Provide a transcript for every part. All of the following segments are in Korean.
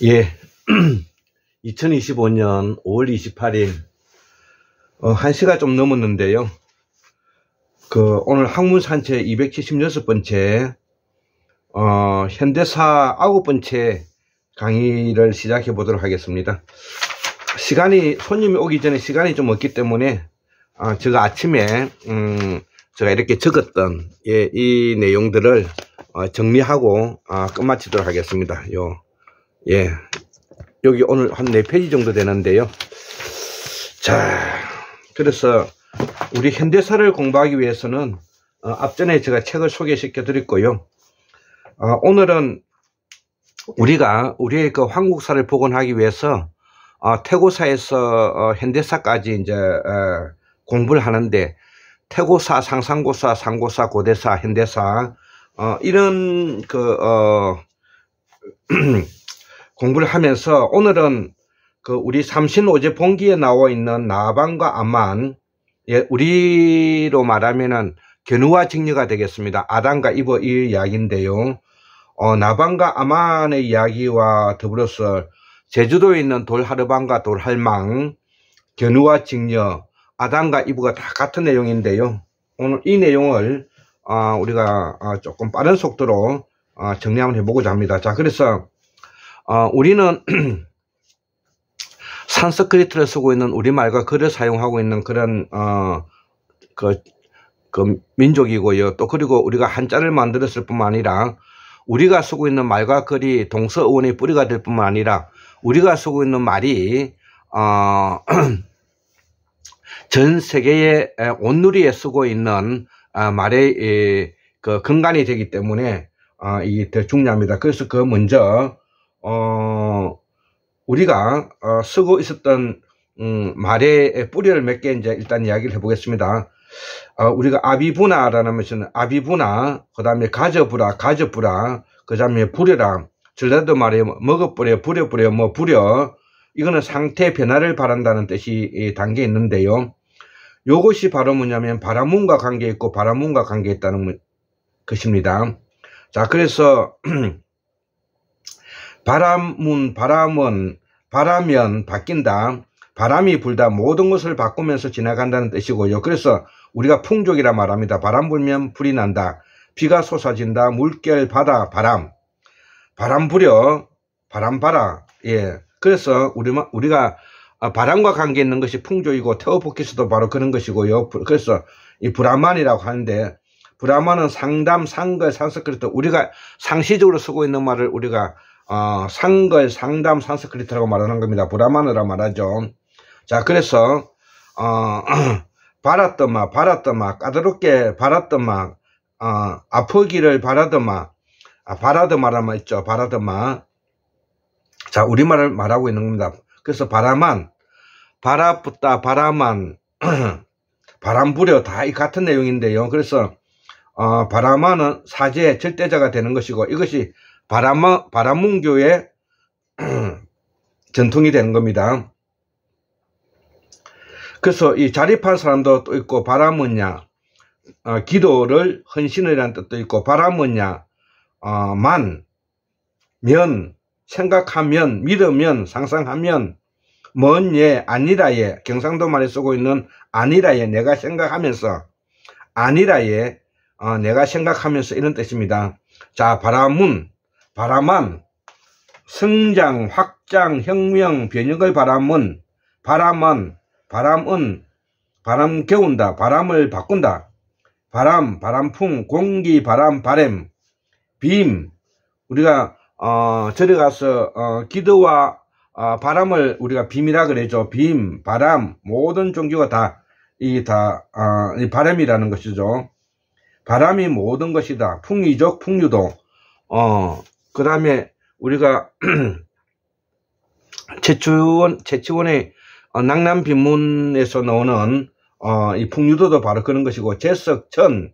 예, 2025년 5월 28일 1시가 좀 넘었는데요. 오늘 학문산책 276번째 현대사 9번째 강의를 시작해 보도록 하겠습니다. 손님이 오기 전에 시간이 좀 없기 때문에 제가 아침에 제가 이렇게 적었던 이 내용들을 정리하고 끝마치도록 하겠습니다. 여기 오늘 한 4페이지 정도 되는데요. 자, 그래서 우리 현대사를 공부하기 위해서는 앞전에 제가 책을 소개시켜 드렸고요. 오늘은 우리의 그 한국사를 복원하기 위해서 태고사에서 현대사까지 이제 공부를 하는데, 태고사, 상상고사, 상고사, 고대사, 현대사 이런 공부를 하면서 오늘은 우리 삼신오제 본기에 나와 있는 나반과 아만, 우리로 말하면은 견우와 직녀가 되겠습니다. 아담과 이브 이 이야기인데요. 나반과 아만의 이야기와 더불어서 제주도에 있는 돌하르방과 돌할망, 견우와 직녀, 아담과 이브가 다 같은 내용인데요. 오늘 이 내용을 우리가 조금 빠른 속도로 정리 한번 해보고자 합니다. 자, 그래서 우리는 산스크리트를 쓰고 있는 우리말과 글을 사용하고 있는 그런 민족이고요. 또 그리고 우리가 한자를 만들었을 뿐만 아니라 우리가 쓰고 있는 말과 글이 동서어원의 뿌리가 될 뿐만 아니라 우리가 쓰고 있는 말이 전 세계의 온누리에 쓰고 있는 말의 근간이 되기 때문에 이게 더 중요합니다. 그래서 먼저 우리가 쓰고 있었던 말의 뿌리를 몇 개 이제 일단 이야기를 해보겠습니다. 우리가 아비부나라는 것은 아비부나, 그 다음에 가져부라, 그 다음에 부려라, 전라도 말에 먹어버려, 부려버려, 부려, 이거는 상태 변화를 바란다는 뜻이 담겨 있는데요. 요것이 바로 뭐냐면 바라문과 관계 있고 바라문과 관계 있다는 것입니다. 자, 그래서 바람은 바라면 바뀐다, 바람이 불다, 모든 것을 바꾸면서 지나간다는 뜻이고요. 그래서 우리가 풍족이라 말합니다. 바람 불면 불이 난다, 비가 쏟아진다, 물결, 바다, 바람 부려, 바람 봐라. 그래서 우리가 바람과 관계 있는 것이 풍족이고, 테오포키스도 바로 그런 것이고요. 그래서 이 브라만이라고 하는데, 브라만은 상담, 상걸, 산스크리트, 우리가 상시적으로 쓰고 있는 말을 우리가 상걸, 상담, 산스크리트라고 말하는 겁니다. 브라만이라고 말하죠. 자, 그래서 바랐더마, 까다롭게 바랐더마, 아프기를 바라더마, 바라더마라만 있죠. 바라더마. 자, 우리말을 말하고 있는 겁니다. 그래서 바라만, 바라붙다, 바라만, 바람 부려, 다 이 같은 내용인데요. 그래서 바라만은 사제, 절대자가 되는 것이고, 이것이 바라문교의 전통이 되는 겁니다. 그래서 이 자립한 사람도 또 있고, 바라문냐, 기도를 헌신이라는 뜻도 있고, 바라문냐, 면, 생각하면, 믿으면, 상상하면, 먼 예, 아니라예, 경상도 말에 쓰고 있는 아니라예, 내가 생각하면서, 아니라예, 내가 생각하면서, 이런 뜻입니다. 자, 바라만, 성장, 확장, 혁명, 변혁을 바람은, 바람은, 바람 개운다, 바람을 바꾼다, 바람풍, 공기, 바람, 빔, 우리가 절에 가서 기도와 바람을 우리가 빔이라 그러죠. 빔, 바람, 모든 종교가 다 이 바람이라는 것이죠. 바람이 모든 것이다. 풍이족, 풍류도. 그 다음에 우리가 최치원의 낙남빈문에서 나오는 이 풍류도도 바로 그런 것이고, 제석천,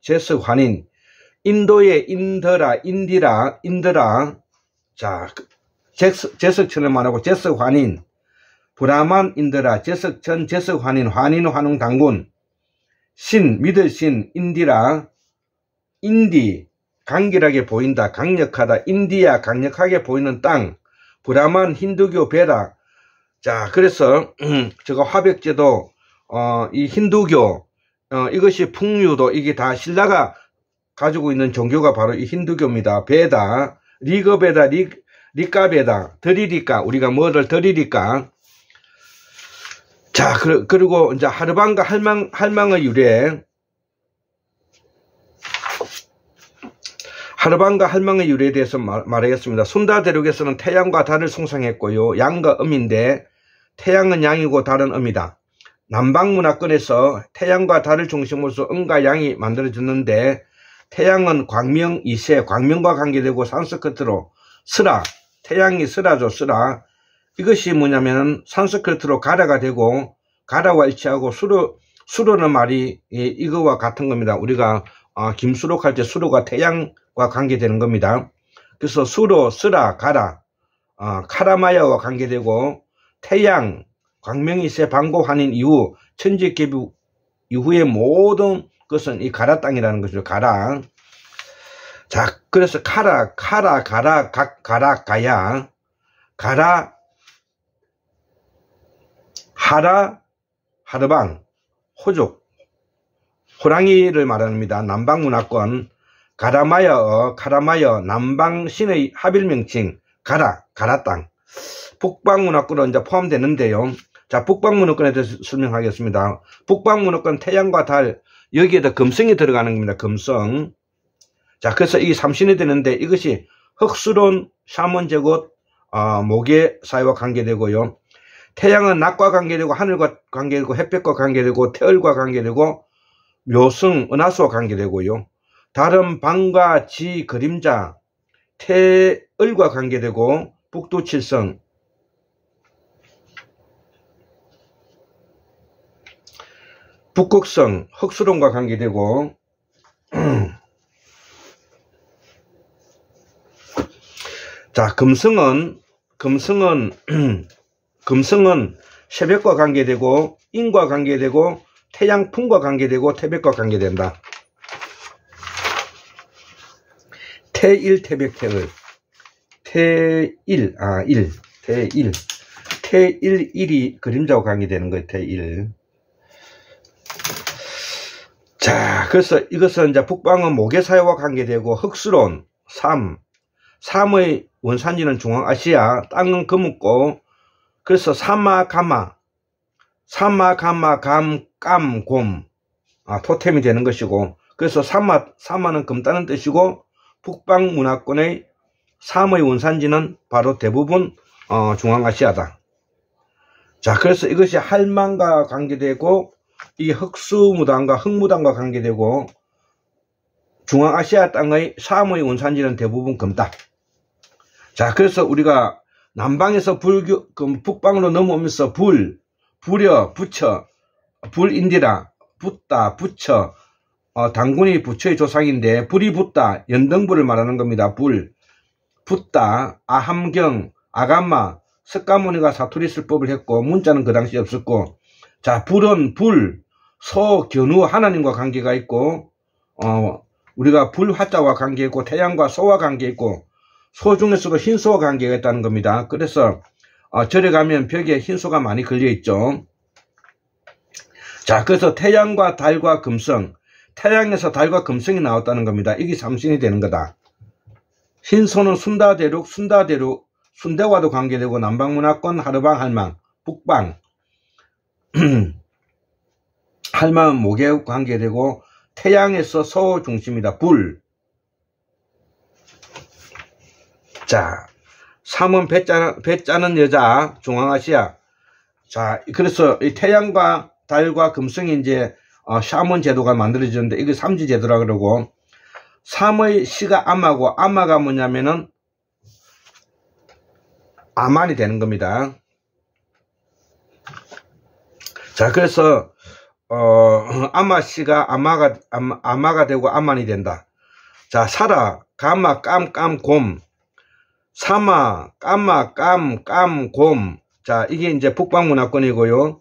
제석환인, 인도의 인더라, 인드라. 자, 제석천을 말하고 제석환인, 브라만 인드라, 제석천, 제석환인, 환인, 환웅, 당군, 신, 믿을 신, 인디라, 인디, 강길하게 보인다. 강력하다. 인디아 강력하게 보이는 땅. 브라만 힌두교 베다. 자, 그래서 저거 화백제도 이 힌두교 이것이 풍류도 이게 다 신라가 가지고 있는 종교가 바로 이 힌두교입니다. 베다, 리거베다, 리까베다, 드리리까 우리가 뭐를 드리리까. 자, 그리고 이제 하르방과 할망의 유래. 하르방과 할망의 유래에 대해서 말하겠습니다. 순다 대륙에서는 태양과 달을 숭상했고요. 양과 음인데 태양은 양이고 달은 음이다. 남방 문화권에서 태양과 달을 중심으로서 음과 양이 만들어졌는데 태양은 광명 이세, 광명과 관계되고 산스크리트로 스라, 태양이 스라죠, 스라. 이것이 뭐냐면은 산스크리트로 가라가 되고 가라와 일치하고 수로는 말이 이거와 같은 겁니다. 우리가 김수록할 때 수로가 태양과 관계되는 겁니다. 그래서 수로, 스라, 가라, 카라마야와 관계되고 태양, 광명이세 방고환인 이후 천지개부 이후의 모든 것은 이 가라 땅이라는 것이죠. 가라. 자, 그래서 가라, 가라, 가야, 가라, 하라, 하르방, 호족, 호랑이를 말합니다. 남방 문화권, 카라마여, 남방 신의 합일 명칭, 가라 땅. 북방 문화권은 이제 포함되는데요. 자, 북방 문화권에 대해서 설명하겠습니다. 북방 문화권 태양과 달, 여기에다 금성이 들어가는 겁니다. 금성. 자, 그래서 이 삼신이 되는데 이것이 흑수론, 샤먼 제국, 모계 사회와 관계되고요. 태양은 낮과 관계되고 하늘과 관계되고 햇볕과 관계되고 태열과 관계되고 묘승, 은하수와 관계되고요. 달은 방과 지, 그림자, 태열과 관계되고 북두칠성, 북극성, 흑수론과 관계되고 자, 금성은 새벽과 관계되고 인과 관계되고 태양풍과 관계되고 태백과 관계된다. 태일, 태백, 태을. 태일, 일이 그림자와 관계되는 거예요. 태일. 자, 그래서 이것은 이제 북방은 모계사회와 관계되고 흑수론, 삼의 원산지는 중앙아시아, 땅은 거묻고, 그래서 사마가마, 감, 곰, 토템이 되는 것이고, 그래서 사마는 금다는 뜻이고, 북방 문화권의 삼의 원산지는 바로 대부분 중앙아시아다. 자, 그래서 이것이 할망과 관계되고, 이 흑수무당과 흑무당과 관계되고, 중앙아시아 땅의 삼의 원산지는 대부분 금다. 자, 그래서 우리가 남방에서 북방으로 넘어오면서 부려, 부처, 불인디라, 붙다, 부처, 당군이 부처의 조상인데, 불이 붙다, 연등불을 말하는 겁니다. 붙다, 아함경, 아감마, 석가모니가 사투리 쓸법을 했고, 문자는 그 당시 없었고, 자, 불은 소, 견우, 하나님과 관계가 있고, 우리가 불화자와 관계 있고, 태양과 소와 관계 있고, 소 중에서도 흰소와 관계가 있다는 겁니다. 그래서 절에 가면 벽에 흰소가 많이 걸려 있죠. 자, 그래서 태양과 달과 금성, 태양에서 달과 금성이 나왔다는 겁니다. 이게 삼신이 되는 거다. 흰소는 순다대륙, 순대와도 관계되고 남방문화권, 하르방, 할망, 북방, 할망은 목에 관계되고 태양에서 소 중심이다. 자, 삼은 배 짜는 여자, 중앙아시아. 자, 그래서 이 태양과 달과 금성이 이제 샤먼 제도가 만들어졌는데 이게 삼지 제도라 그러고, 삼의 시가 아마고, 아마가 뭐냐면은 아만이 되는 겁니다. 자, 그래서 아마씨가 아마가 되고 아만이 된다. 자, 사라, 가마, 깜, 곰, 사마, 까마, 깜, 곰. 자, 이게 이제 북방 문화권이고요.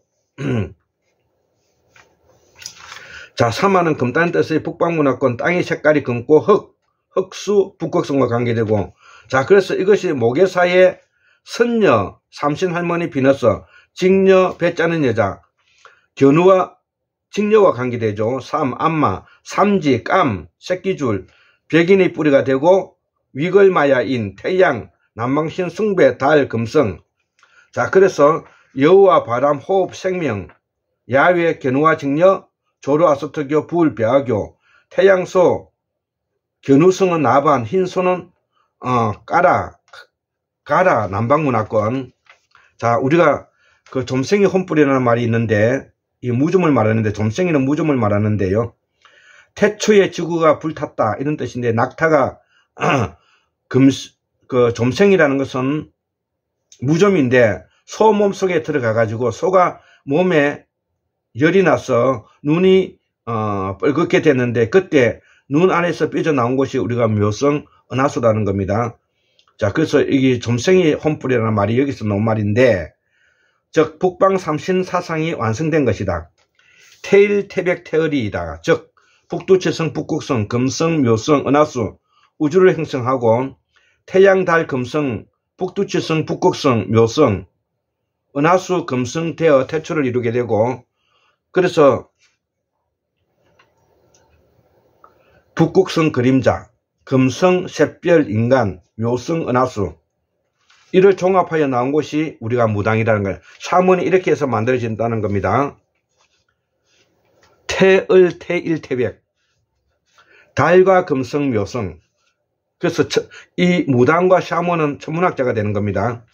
자, 사마는 금다는 뜻의 북방 문화권, 땅의 색깔이 검고 흑수, 북극성과 관계되고, 자, 그래서 이것이 모계사의 선녀, 삼신할머니 비너스, 직녀, 배 짜는 여자, 견우와 직녀와 관계되죠. 삼, 안마, 삼지, 깜, 새끼줄, 백인의 뿌리가 되고, 위걸마야인, 태양, 남방신, 숭배, 달, 금성. 자, 그래서 여우와 바람, 호흡, 생명, 야외, 견우와 직녀, 조로아스트교, 불, 벼하교, 태양소, 견우성은 나반, 흰소는 가라, 남방문화권. 자, 우리가 그 좀생이 혼불이라는 말이 있는데, 이 무좀을 말하는데, 좀생이는 무좀을 말하는데요. 태초에 지구가 불탔다, 이런 뜻인데, 낙타가, 좀생이라는 것은 무좀인데, 소 몸속에 들어가가지고, 소가 몸에 열이 나서 눈이, 뻘겋게 됐는데, 그때 눈 안에서 삐져나온 것이 우리가 묘성, 은하수라는 겁니다. 자, 그래서 이게 좀생이 혼불이라는 말이 여기서 나온 말인데, 즉 북방 삼신 사상이 완성된 것이다. 태일, 태백, 태을이다. 즉 북두칠성, 북극성, 금성, 묘성, 은하수, 우주를 형성하고 태양, 달, 금성, 북두칠성, 북극성, 묘성, 은하수, 금성, 태어, 태초를 이루게 되고, 그래서 북극성 그림자, 금성, 샛별, 인간, 묘성, 은하수, 이를 종합하여 나온 것이 우리가 무당이라는 거예요. 샤먼이 이렇게 해서 만들어진다는 겁니다. 태을, 태일, 태백, 달과 금성, 묘성. 그래서 이 무당과 샤먼은 천문학자가 되는 겁니다.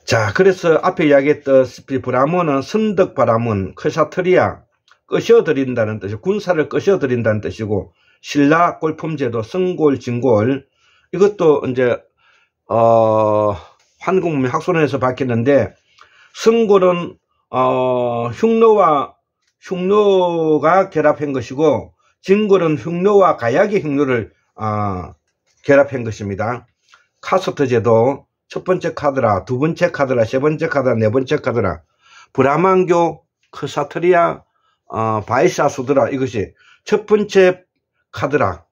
자, 그래서 앞에 이야기했던 브라문은 선덕 바라문, 크샤트리아, 끄셔드린다는 뜻이고, 군사를 끄셔드린다는 뜻이고, 신라, 골품제도, 성골, 진골, 이것도 이제 한국문명 학술원에서 밝혔는데, 성골은 흉노가 결합한 것이고, 진골은 흉노와 가약의 흉노를 결합한 것입니다. 카스트 제도, 첫 번째 카드라, 두 번째 카드라, 세 번째 카드라, 네 번째 카드라, 브라만교, 크사트리아, 바이샤수드라, 이것이 첫 번째 카드라,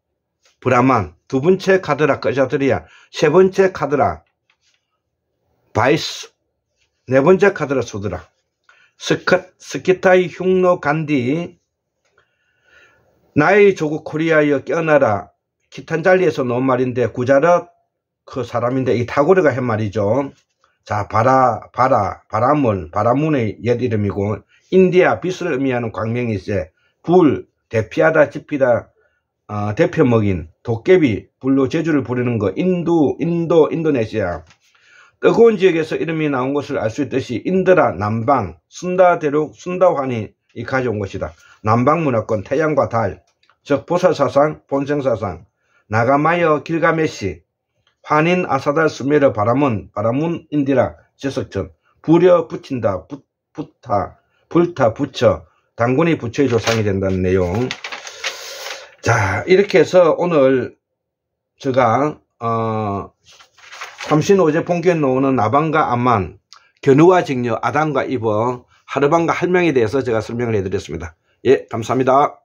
브라만, 두 번째 카드라, 크사트리아, 세 번째 카드라, 바이스, 네 번째 카드라, 수드라. 스키타이, 흉노, 간디, 나의 조국 코리아여 깨어나라, 키탄잘리에서 놓은 말인데, 구자럿 그 사람인데, 이 타고르가 한 말이죠. 자, 바라문의 옛 이름이고, 인디아, 빛을 의미하는 광명이 있어, 불, 대피하다, 지피다, 대표 먹인, 도깨비, 불로 제주를 부르는 거, 인도네시아. 뜨거운 지역에서 이름이 나온 것을 알 수 있듯이, 인드라, 남방, 순다 대륙, 순다환이 가져온 것이다. 남방 문화권, 태양과 달, 즉, 보살사상, 본생사상, 나가마여, 길가메시, 환인, 아사달, 수메르, 바라문, 인디라, 제석천, 부려, 붙인다, 불타, 붙여, 당군이 부처의 조상이 된다는 내용. 자, 이렇게 해서 오늘 제가 삼신오제 본교에 나오는 나방과 암만, 견우와 직녀, 아담과 이브, 하르방과 할명에 대해서 제가 설명을 해드렸습니다. 예, 감사합니다.